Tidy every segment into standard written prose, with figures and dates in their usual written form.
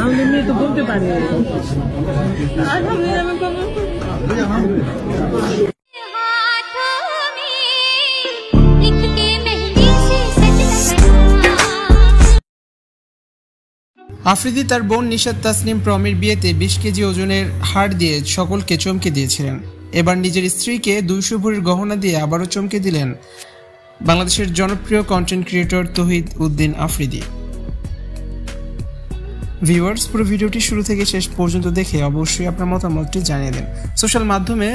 আমি এমনি তো বলতে পারি। আলহামদুলিল্লাহ, আমি কবুল করি। আফ্রিদি তার বোন নিশাত তাসনিম প্রমির বিয়েতে 20 কেজি ওজনের হার দিয়ে সকলকে চমকে দিয়েছিলেন। এবার নিজের স্ত্রীকে 200 ভরির গহনা দিয়ে আবারও চমকে দিলেন বাংলাদেশের জনপ্রিয় কন্টেন্ট ক্রিয়েটর তৌহিদ উদ্দিন আফ্রিদি। ভিউয়ার্স, পুরো ভিডিওটি শুরু থেকে শেষ পর্যন্ত দেখে অবশ্যই আপনার মতামতটি জানিয়ে দিন। সোশ্যাল মাধ্যমে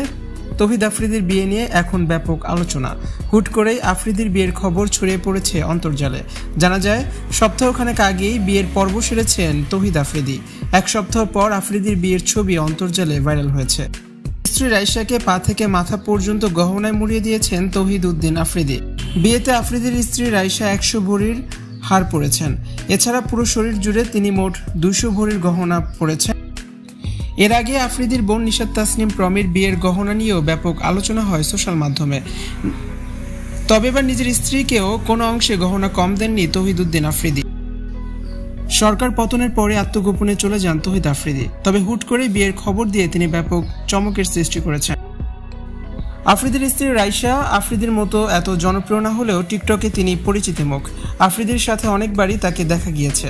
তৌহিদ আফ্রিদির বিয়ে নিয়ে এখন ব্যাপক আলোচনা। হুট করেই আফ্রিদির বিয়ের খবর ছড়িয়ে পড়েছে অন্তর্জালে। জানা যায়, সপ্তাহখানেক আগেই বিয়ের পর্ব সেরেছেন তৌহিদ আফ্রিদি। এক সপ্তাহ পর আফ্রিদির বিয়ের ছবি অন্তর্জালে ভাইরাল হয়েছে। স্ত্রী রাইসাকে পা থেকে মাথা পর্যন্ত গহনায় মুড়িয়ে দিয়েছেন তৌহিদ উদ্দিন আফ্রিদি। বিয়েতে আফ্রিদির স্ত্রী রাইসা 100 ভরির হার পরেছেন। এছাড়া পুরো শরীর জুড়ে তিনি মোট 200 ভরির গহনা পরেছেন। এর আগে আফ্রিদির বোন নিশাত তাসনিম প্রমির বিয়ের গহনা নিয়েও ব্যাপক আলোচনা হয় সোশ্যাল মাধ্যমে। তবে এবার নিজের স্ত্রীকেও কোনো অংশে গহনা কম দেননি তৌহিদ উদ্দিন আফ্রিদি। সরকার পতনের পরে আত্মগোপনে চলে যান তৌহিদ আফ্রিদি। তবে হুট করে বিয়ের খবর দিয়ে তিনি ব্যাপক চমকের সৃষ্টি করেছেন। আফ্রিদির স্ত্রী রাইসা আফ্রিদির মতো এত জনপ্রিয় না হলেও টিকটকে তিনি পরিচিত মুখ। আফ্রিদির সাথে অনেকবারই তাকে দেখা গিয়েছে।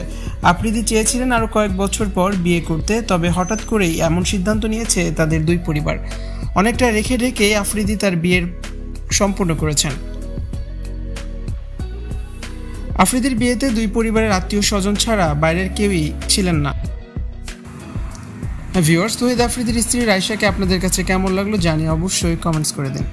আফ্রিদি চেয়েছিলেন আরও কয়েক বছর পর বিয়ে করতে, তবে হঠাৎ করেই এমন সিদ্ধান্ত নিয়েছে তাদের দুই পরিবার। অনেকটা রেখে ঢেকে আফ্রিদি তার বিয়ের সম্পূর্ণ করেছেন। আফ্রিদির বিয়েতে দুই পরিবারের আত্মীয় স্বজন ছাড়া বাইরের কেউই ছিলেন না। ভিউয়ার্স, তৌহিদ আফ্রিদির স্ত্রী রাইসাকে আপনাদের কাছে কেমন লাগলো জানিয়ে অবশ্যই কমেন্টস করে দিন।